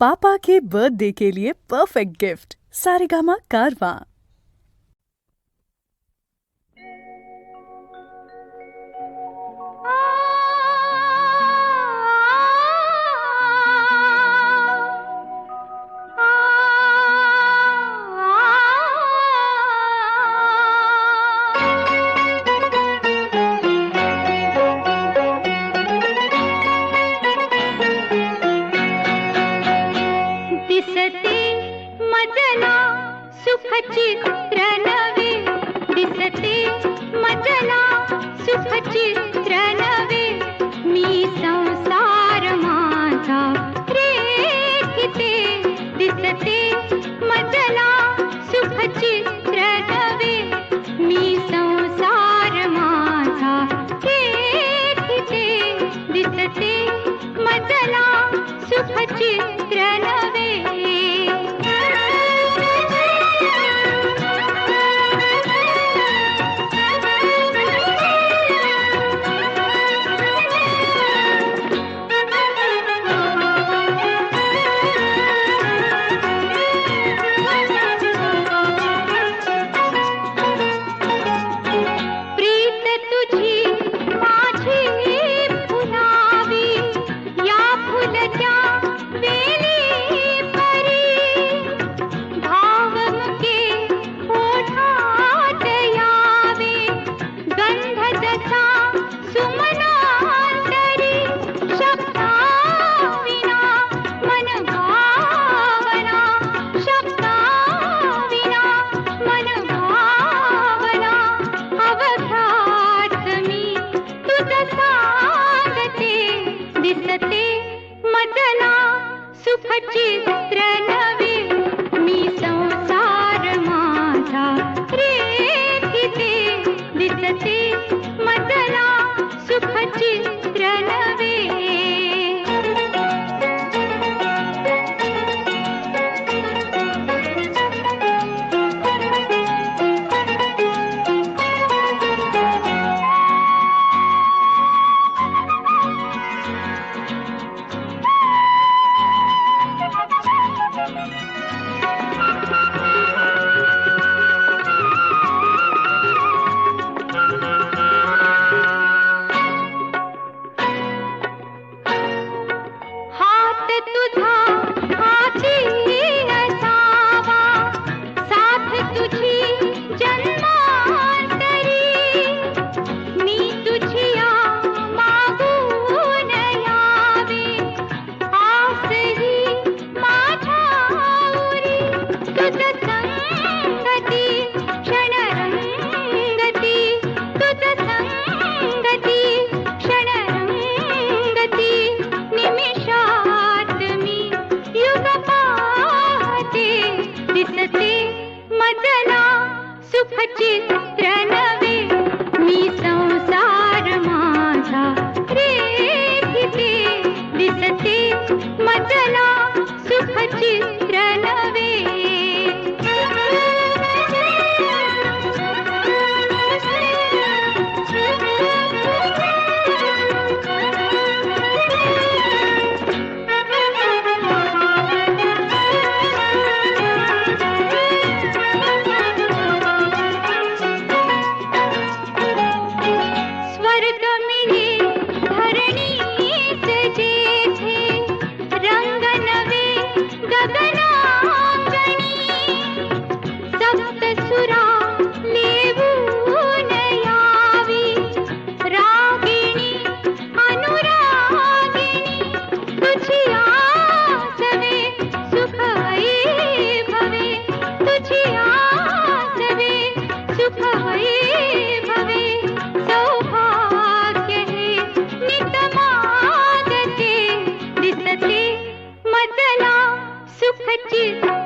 पापा के birthday के लिए perfect gift Saregama कारवां। दिसते मजला सुखचित्र नवे, दिसते मजला सुखचित्र नवे, मी संसार माझा रेखिते, दिसते मजला सुखचित्र नवे, मी संसार माझा रेखिते, दिसते मजला सुखचित्र नवे। दिसते मजला सुखचित्र नवे, मी संसार माझा रेखिते, दिसते मजला सुखचित्र नवे। तुझा हाती असावा, साथ तुझी जन्मांतरी, मी तुझिया मागून यावे, आसही माझ्या उरी, तुझ संगती क्षणरंगती, तुझ संगती क्षणरंगती, निमिषा दिसते मजला सुखचित्र नवे, मी संसार माझा रेखिते, दिसते मजला सुखचित्र नवे। दिसते मजला सुखचित्र